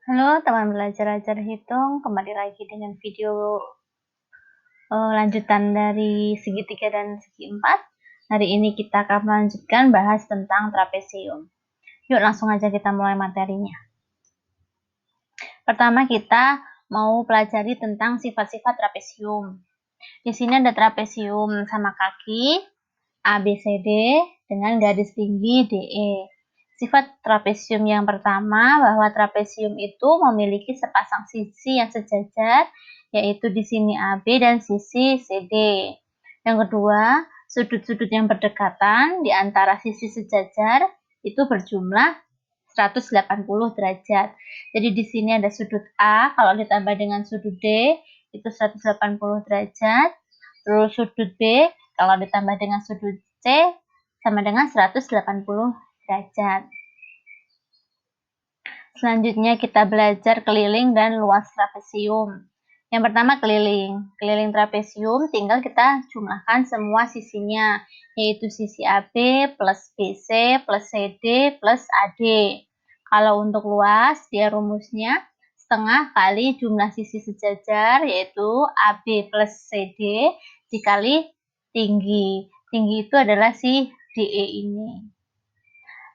Halo teman belajar ajar hitung, kembali lagi dengan video lanjutan dari segi 3 dan segi 4. Hari ini kita akan melanjutkan bahas tentang trapesium. Yuk langsung aja kita mulai materinya. Pertama kita mau pelajari tentang sifat-sifat trapesium. Di sini ada trapesium sama kaki ABCD dengan garis tinggi DE. Sifat trapesium yang pertama, bahwa trapesium itu memiliki sepasang sisi yang sejajar, yaitu di sini AB dan sisi CD. Yang kedua, sudut-sudut yang berdekatan di antara sisi sejajar itu berjumlah 180 derajat. Jadi di sini ada sudut A, kalau ditambah dengan sudut D, itu 180 derajat. Terus sudut B, kalau ditambah dengan sudut C, sama dengan 180 derajat. Selanjutnya kita belajar keliling dan luas trapesium. Yang pertama keliling. Keliling trapesium tinggal kita jumlahkan semua sisinya, yaitu sisi AB plus BC plus CD plus AD. Kalau untuk luas, dia rumusnya setengah kali jumlah sisi sejajar, yaitu AB plus CD dikali tinggi. Tinggi itu adalah si DE ini.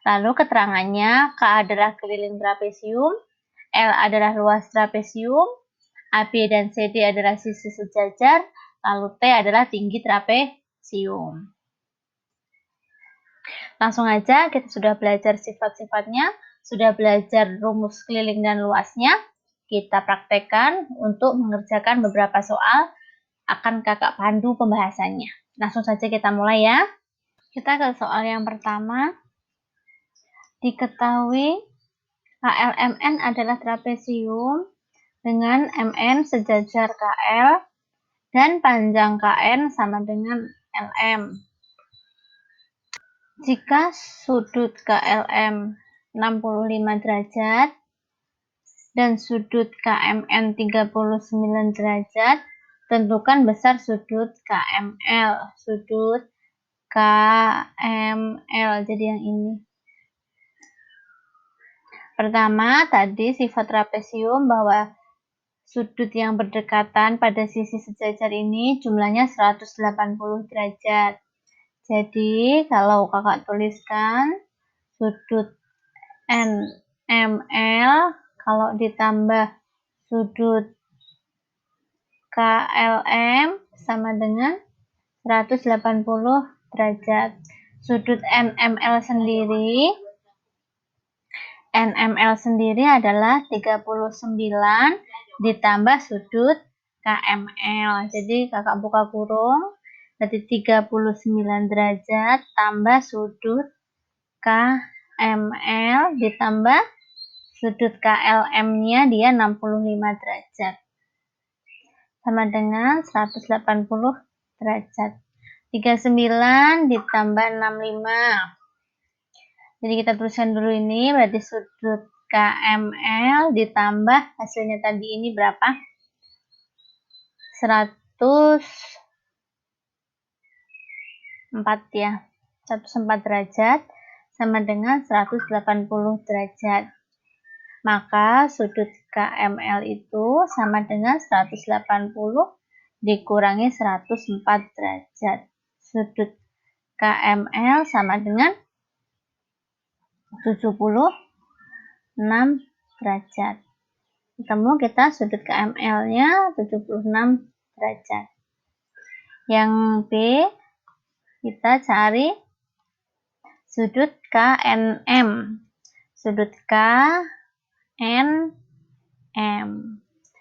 Lalu keterangannya, K adalah keliling trapesium, L adalah luas trapesium, AB dan CD adalah sisi sejajar, lalu T adalah tinggi trapesium. Langsung aja, kita sudah belajar sifat-sifatnya, sudah belajar rumus keliling dan luasnya. Kita praktekkan untuk mengerjakan beberapa soal, akan kakak pandu pembahasannya. Langsung saja kita mulai ya. Kita ke soal yang pertama. Diketahui KLMN adalah trapesium dengan MN sejajar KL dan panjang KN sama dengan LM. Jika sudut KLM 65 derajat dan sudut KMN 39 derajat, tentukan besar sudut KML. Sudut KML, jadi yang ini. Pertama, tadi sifat trapesium bahwa sudut yang berdekatan pada sisi sejajar ini jumlahnya 180 derajat. Jadi, kalau kakak tuliskan sudut NML kalau ditambah sudut KLM sama dengan 180 derajat. Sudut NML sendiri adalah 39 ditambah sudut KML. Jadi kakak buka kurung, berarti 39 derajat tambah sudut KML ditambah sudut KLM-nya dia 65 derajat. Sama dengan 180 derajat. 39 ditambah 65. Jadi kita tuliskan dulu ini, berarti sudut KML ditambah hasilnya tadi ini berapa? 104 ya. 104 derajat sama dengan 180 derajat. Maka sudut KML itu sama dengan 180 dikurangi 104 derajat. Sudut KML sama dengan 76 derajat. Ketemu kita sudut KML-nya 76 derajat. Yang B, kita cari sudut KNM. Sudut KNM.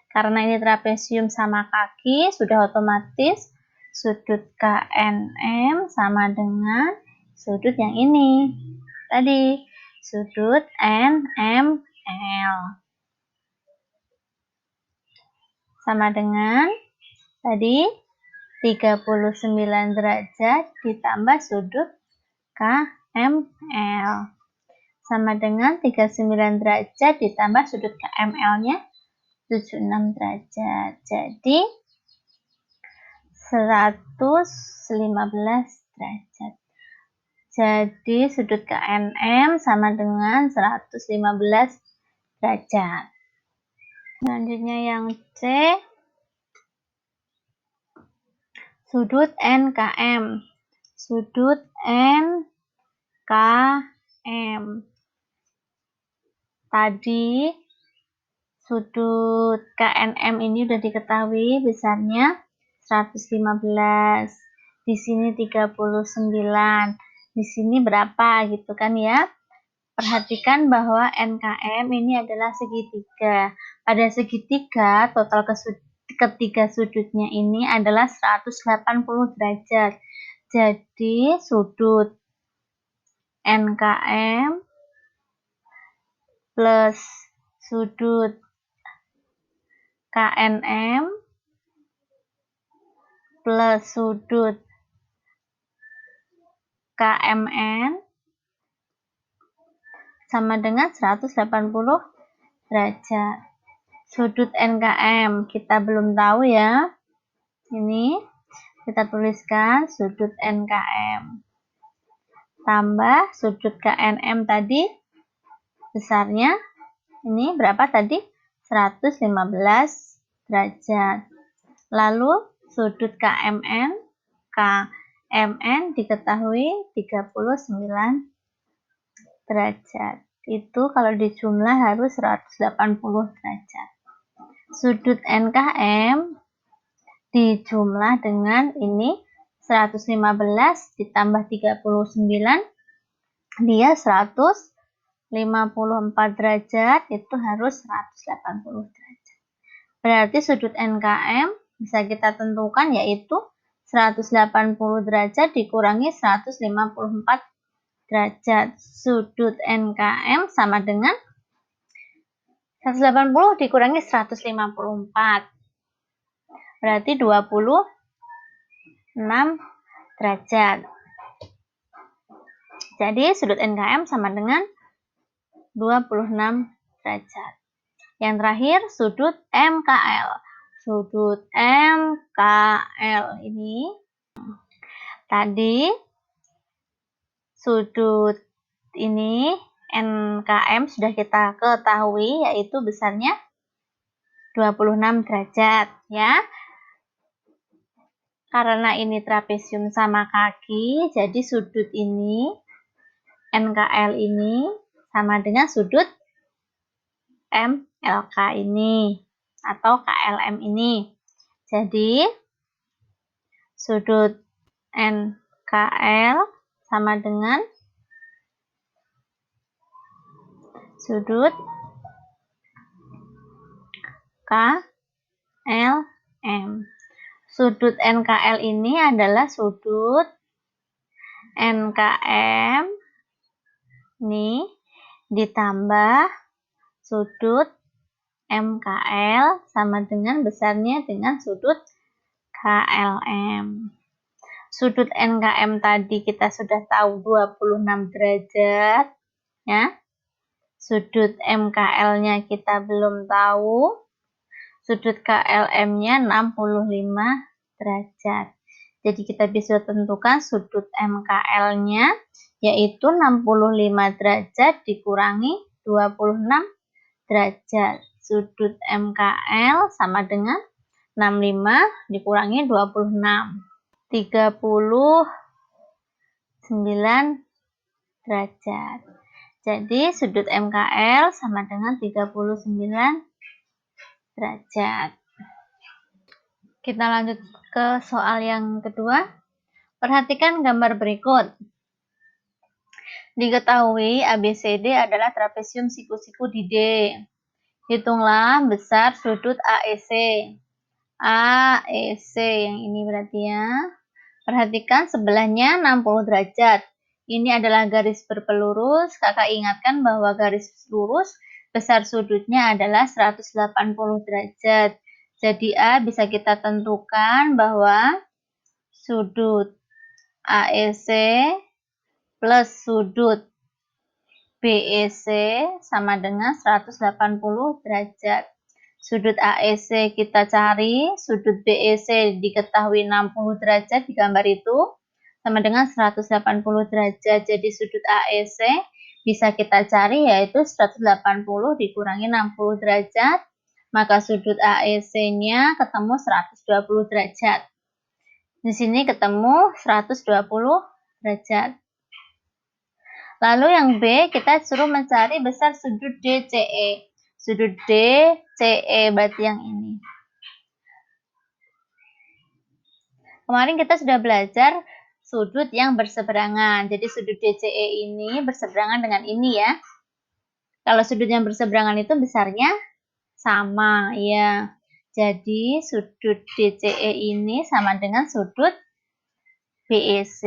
Karena ini trapesium sama kaki, sudah otomatis sudut KNM sama dengan sudut yang ini. Tadi, sudut NML. Sama dengan tadi 39 derajat ditambah sudut KML. Sama dengan 39 derajat ditambah sudut KML-nya 76 derajat. Jadi 115 derajat. Jadi sudut KNM sama dengan 115 derajat. Selanjutnya yang C, sudut NKM. Sudut NKM. Tadi sudut KNM ini sudah diketahui besarnya 115. Di sini 39. Di sini berapa gitu kan ya? Perhatikan bahwa NKM ini adalah segitiga. Pada segitiga, total ketiga sudutnya ini adalah 180 derajat. Jadi, sudut NKM plus sudut KNM plus sudut KMN sama dengan 180 derajat. Sudut NKM kita belum tahu ya. Ini kita tuliskan sudut NKM. Tambah sudut KNM tadi besarnya ini berapa tadi? 115 derajat. Lalu sudut KMN diketahui 39 derajat. Itu kalau dijumlah harus 180 derajat. Sudut NKM dijumlah dengan ini 115 ditambah 39 dia 154 derajat, itu harus 180 derajat. Berarti sudut NKM bisa kita tentukan yaitu 180 derajat dikurangi 154 derajat. Sudut NKM sama dengan 180 dikurangi 154. Berarti 26 derajat. Jadi sudut NKM sama dengan 26 derajat. Yang terakhir sudut MKL. Sudut MKL ini tadi sudut ini NKM sudah kita ketahui yaitu besarnya 26 derajat ya. Karena ini trapesium sama kaki, jadi sudut ini NKL ini sama dengan sudut MLK ini atau KLM ini. Jadi sudut NKL sama dengan sudut KLM. Sudut NKL ini adalah sudut NKM ini ditambah sudut MKL sama dengan besarnya dengan sudut KLM. Sudut NKM tadi kita sudah tahu 26 derajat ya. Sudut MKL-nya kita belum tahu. Sudut KLM-nya 65 derajat. Jadi kita bisa tentukan sudut MKL-nya yaitu 65 derajat dikurangi 26 derajat. Sudut MKL sama dengan 65 dikurangi 26. 39 derajat. Jadi sudut MKL sama dengan 39 derajat. Kita lanjut ke soal yang kedua. Perhatikan gambar berikut. Diketahui ABCD adalah trapesium siku-siku di D. Hitunglah besar sudut AEC. AEC yang ini berarti ya. Perhatikan sebelahnya 60 derajat. Ini adalah garis berpelurus. Kakak ingatkan bahwa garis lurus besar sudutnya adalah 180 derajat. Jadi A bisa kita tentukan bahwa sudut AEC plus sudut BEC sama dengan 180 derajat. Sudut AEC kita cari, sudut BEC diketahui 60 derajat di gambar itu, sama dengan 180 derajat. Jadi sudut AEC bisa kita cari yaitu 180 dikurangi 60 derajat, maka sudut AEC-nya ketemu 120 derajat. Di sini ketemu 120 derajat. Lalu yang B, kita suruh mencari besar sudut DCE. Sudut DCE berarti yang ini. Kemarin kita sudah belajar sudut yang berseberangan. Jadi sudut DCE ini berseberangan dengan ini ya. Kalau sudut yang berseberangan itu besarnya sama ya. Jadi sudut DCE ini sama dengan sudut BEC.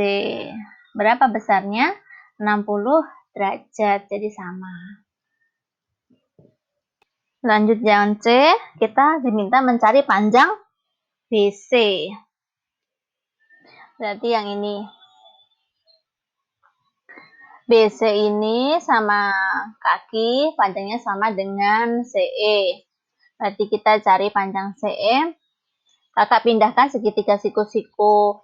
Berapa besarnya? 60 derajat. Jadi sama. Lanjut yang C, kita diminta mencari panjang BC. Berarti yang ini. BC ini sama kaki, panjangnya sama dengan CE. Berarti kita cari panjang CE. Kakak pindahkan segitiga siku-siku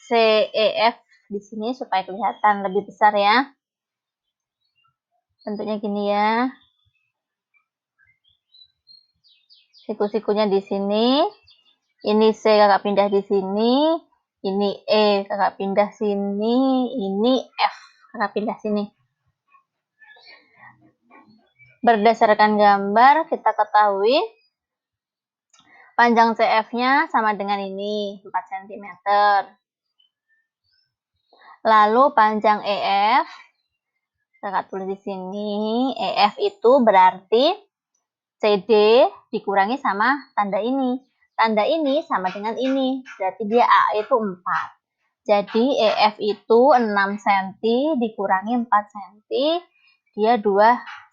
CEF di sini supaya kelihatan lebih besar ya. Bentuknya gini ya. Siku-sikunya di sini. Ini C kakak pindah di sini. Ini E kakak pindah sini. Ini F kakak pindah sini. Berdasarkan gambar kita ketahui panjang CF-nya sama dengan ini 4 cm. Lalu panjang EF kakak tulis di sini. EF itu berarti CD dikurangi sama tanda ini. Tanda ini sama dengan ini. Berarti dia A itu 4. Jadi EF itu 6 cm dikurangi 4 cm. Dia 2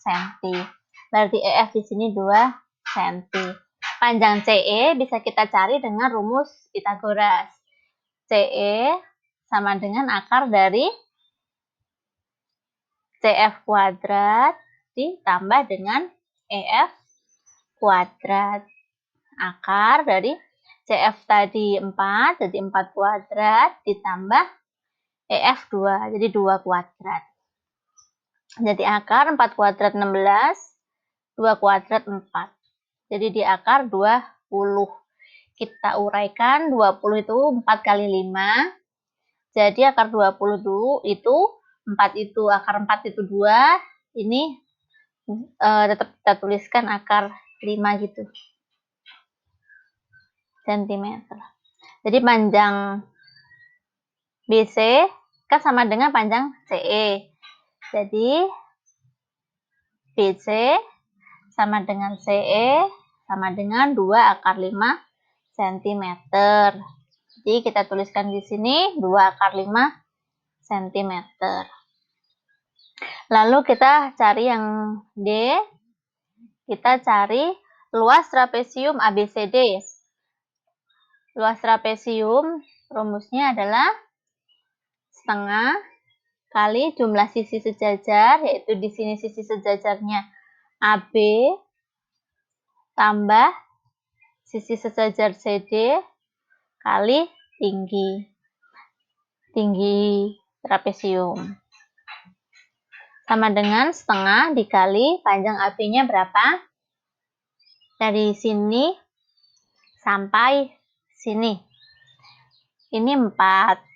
cm. Berarti EF di sini 2 cm. Panjang CE bisa kita cari dengan rumus Pythagoras. CE sama dengan akar dari CF kuadrat ditambah dengan EF kuadrat. Akar dari CF tadi 4, jadi 4 kuadrat ditambah EF 2, jadi 2 kuadrat. Jadi akar 4 kuadrat 16, 2 kuadrat 4. Jadi di akar 20. Kita uraikan 20 itu 4 kali 5. Jadi akar 20 itu 4 itu, akar 4 itu 2. Ini tetap kita tuliskan akar 5 gitu. Sentimeter. Jadi panjang BC kan sama dengan panjang CE. Jadi BC sama dengan CE sama dengan 2 akar 5 cm. Jadi kita tuliskan di sini 2 akar 5 cm. Lalu kita cari yang D. Kita cari luas trapesium ABCD. Luas trapesium rumusnya adalah setengah kali jumlah sisi sejajar, yaitu di sini sisi sejajarnya AB tambah sisi sejajar CD kali tinggi trapesium. Sama dengan setengah dikali panjang AB-nya berapa? Dari sini sampai sini. Ini 4.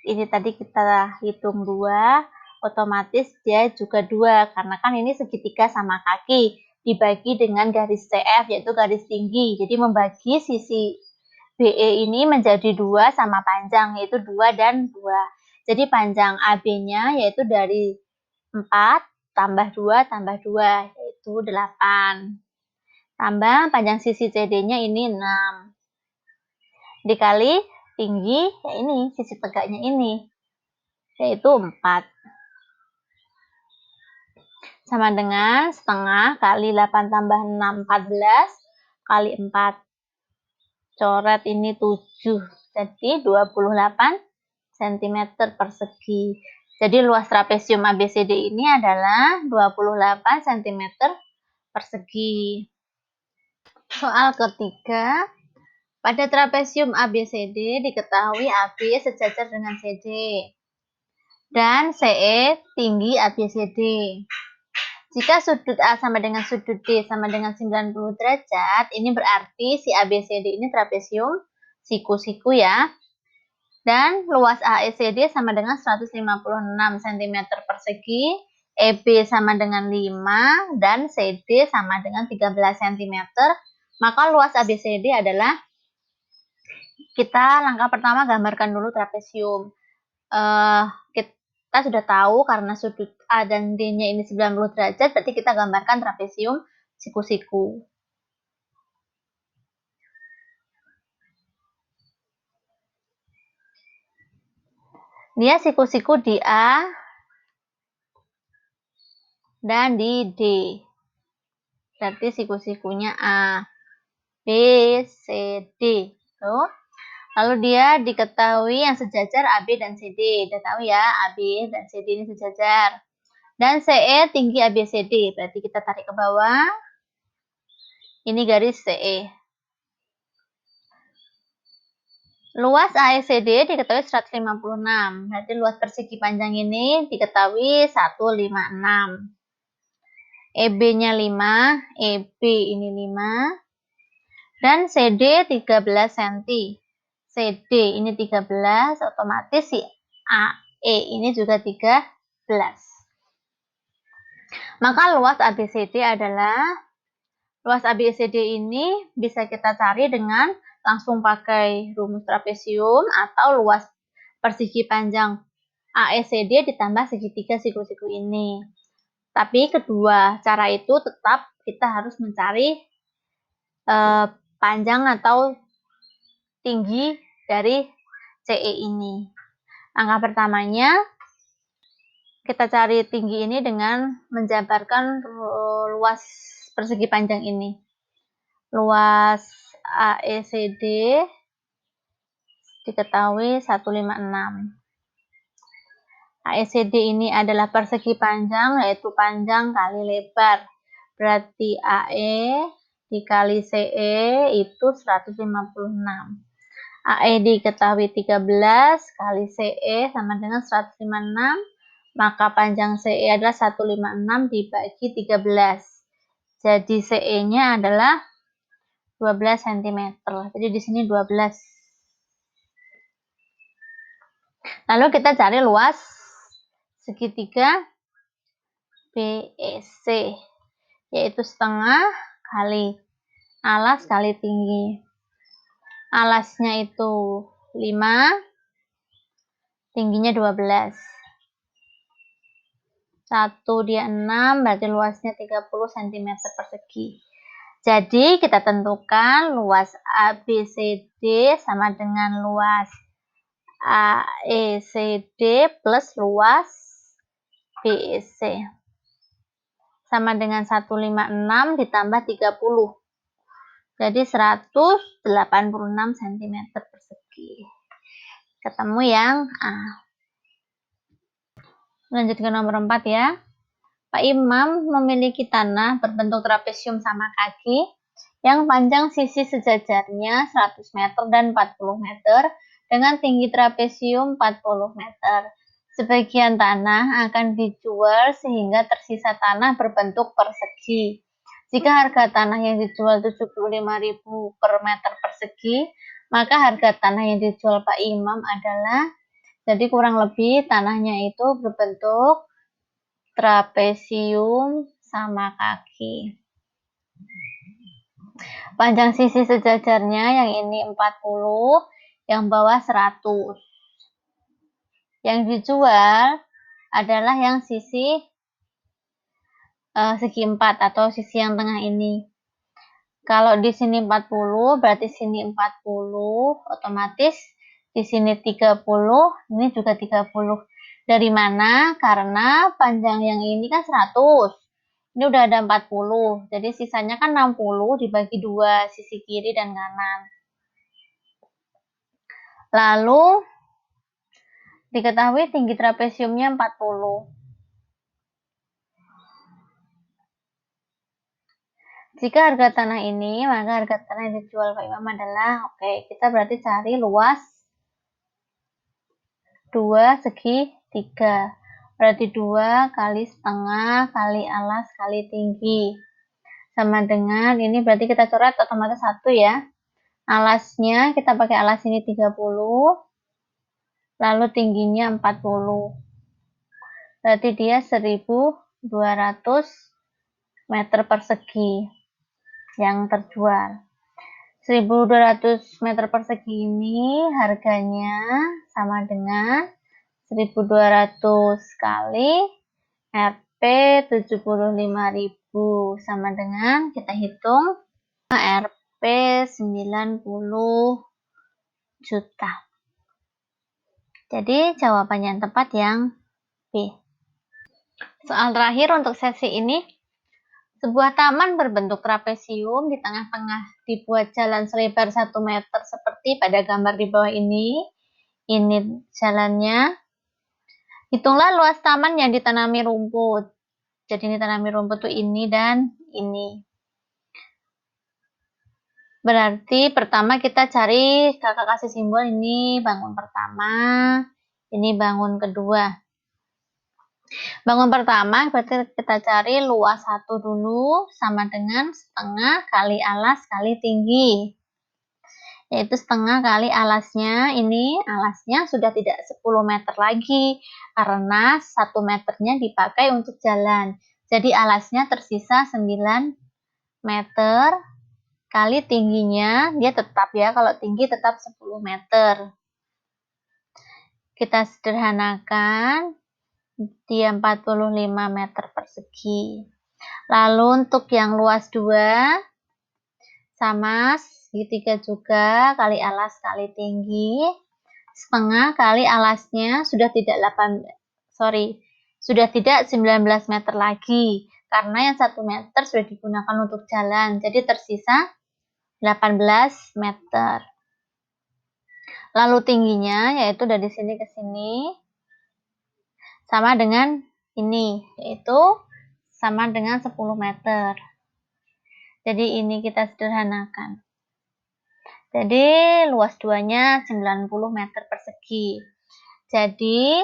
Ini tadi kita hitung 2. Otomatis dia juga 2. Karena kan ini segitiga sama kaki. Dibagi dengan garis CF, yaitu garis tinggi. Jadi membagi sisi BE ini menjadi 2 sama panjang, yaitu 2 dan 2. Jadi panjang AB-nya yaitu dari 4 tambah 2 tambah 2, yaitu 8. Tambah panjang sisi CD-nya ini 6. Dikali tinggi, ya ini, sisi tegaknya ini, yaitu 4. Sama dengan setengah kali 8 tambah 6, 14, kali 4. Coret ini 7, jadi 28 cm persegi. Jadi luas trapesium ABCD ini adalah 28 cm persegi. Soal ketiga, pada trapesium ABCD diketahui AB sejajar dengan CD dan CE tinggi ABCD. Jika sudut A sama dengan sudut D sama dengan 90 derajat, ini berarti si ABCD ini trapesium siku-siku ya. Dan luas AECD sama dengan 156 cm persegi, EB sama dengan 5, dan CD sama dengan 13 cm. Maka luas ABCD adalah, kita langkah pertama gambarkan dulu trapesium. Kita sudah tahu karena sudut A dan D-nya ini 90 derajat, berarti kita gambarkan trapesium siku-siku. Dia siku-siku di A dan di D. Berarti siku-sikunya A, B, C, D. Tuh. Lalu dia diketahui yang sejajar AB dan CD. Udah tahu ya, AB dan CD ini sejajar. Dan CE tinggi ABCD. Berarti kita tarik ke bawah. Ini garis CE. Luas AECD diketahui 156. Berarti luas persegi panjang ini diketahui 156. EB-nya 5, EB ini 5. Dan CD 13 cm. CD ini 13, otomatis si AE ini juga 13. Maka luas ABCD adalah, luas ABCD ini bisa kita cari dengan langsung pakai rumus trapesium atau luas persegi panjang AECD ditambah segitiga siku-siku ini. Tapi kedua cara itu tetap kita harus mencari panjang atau tinggi dari CE ini. Langkah pertamanya, kita cari tinggi ini dengan menjabarkan luas persegi panjang ini. Luas AECD diketahui 156. AECD ini adalah persegi panjang, yaitu panjang kali lebar. Berarti AE dikali CE itu 156. AE diketahui 13 kali CE sama dengan 156, maka panjang CE adalah 156 dibagi 13. Jadi CE-nya adalah 12 cm. Jadi di sini 12. Lalu kita cari luas segitiga BEC, yaitu setengah kali alas kali tinggi. Alasnya itu 5, tingginya 12. 1 dia 6, berarti luasnya 30 cm persegi. Jadi kita tentukan luas ABCD sama dengan luas AECD plus luas BEC. Sama dengan 156 ditambah 30. Jadi 186 cm persegi. Ketemu yang A. Lanjut ke nomor 4 ya. Pak Imam memiliki tanah berbentuk trapesium sama kaki yang panjang sisi sejajarnya 100 meter dan 40 meter dengan tinggi trapesium 40 meter. Sebagian tanah akan dijual sehingga tersisa tanah berbentuk persegi. Jika harga tanah yang dijual 75.000 per meter persegi, maka harga tanah yang dijual Pak Imam adalah, jadi kurang lebih tanahnya itu berbentuk trapesium sama kaki. Panjang sisi sejajarnya yang ini 40, yang bawah 100. Yang dijual adalah yang sisi segi 4 atau sisi yang tengah ini. Kalau di sini 40, berarti sini 40, otomatis di sini 30, ini juga 30. Dari mana? Karena panjang yang ini kan 100. Ini udah ada 40, jadi sisanya kan 60 dibagi 2, sisi kiri dan kanan. Lalu, diketahui tinggi trapesiumnya 40. Jika harga tanah ini, maka harga tanah yang dijual Pak Imam adalah, oke, kita berarti cari luas 2 segi 3. Berarti 2 kali setengah kali alas kali tinggi. Sama dengan, ini berarti kita coret otomatis 1 ya. Alasnya, kita pakai alas ini 30. Lalu tingginya 40. Berarti dia 1200 meter persegi yang terjual. 1200 meter persegi ini harganya sama dengan 1200 kali Rp 75.000 sama dengan kita hitung Rp 90 juta. Jadi jawaban yang tepat yang B. Soal terakhir untuk sesi ini, sebuah taman berbentuk trapesium di tengah-tengah dibuat jalan selebar 1 meter seperti pada gambar di bawah ini. Ini jalannya. Hitunglah luas taman yang ditanami rumput. Jadi ini tanami rumput tuh ini dan ini. Berarti pertama kita cari, kakak kasih simbol ini bangun pertama, ini bangun kedua. Bangun pertama berarti kita cari luas 1 dulu sama dengan setengah kali alas kali tinggi. Yaitu setengah kali alasnya, ini alasnya sudah tidak 10 meter lagi karena 1 meternya dipakai untuk jalan. Jadi alasnya tersisa 9 meter kali tingginya, dia tetap ya, kalau tinggi tetap 10 meter. Kita sederhanakan, dia 45 meter persegi. Lalu untuk yang luas 2, sama segitiga juga, kali alas kali tinggi, setengah kali alasnya sudah tidak 19 meter lagi, karena yang 1 meter sudah digunakan untuk jalan, jadi tersisa 18 meter. Lalu tingginya, yaitu dari sini ke sini, sama dengan ini, yaitu sama dengan 10 meter. Jadi ini kita sederhanakan. Jadi luas 2-nya 90 meter persegi. Jadi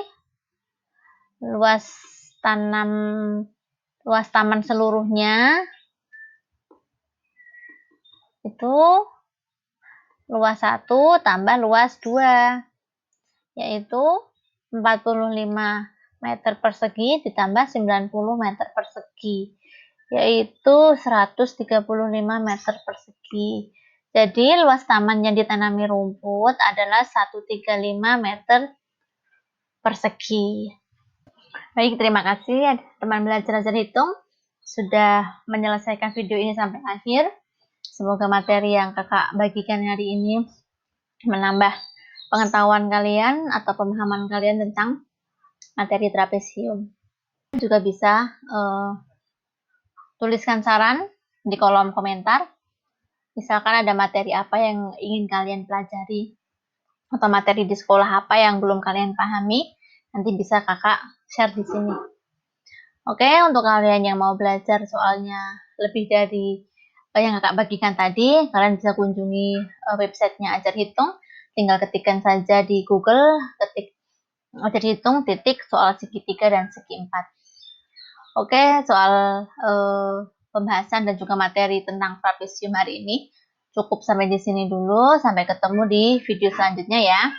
luas taman seluruhnya itu luas 1 tambah luas 2, yaitu 45 meter persegi ditambah 90 meter persegi, yaitu 135 meter persegi. Jadi luas taman yang ditanami rumput adalah 135 meter persegi. Baik, terima kasih teman belajar hitung sudah menyelesaikan video ini sampai akhir. Semoga materi yang kakak bagikan hari ini menambah pengetahuan kalian atau pemahaman kalian tentang materi trapesium. Juga bisa tuliskan saran di kolom komentar. Misalkan ada materi apa yang ingin kalian pelajari atau materi di sekolah apa yang belum kalian pahami, nanti bisa kakak share di sini. Oke, untuk kalian yang mau belajar soalnya lebih dari yang kakak bagikan tadi, kalian bisa kunjungi websitenya Ajar Hitung. Tinggal ketikkan saja di Google, ketik Ajar Hitung titik soal segi 3 dan segi 4. Oke, soal pembahasan dan juga materi tentang trapesium hari ini cukup sampai di sini dulu. Sampai ketemu di video selanjutnya ya.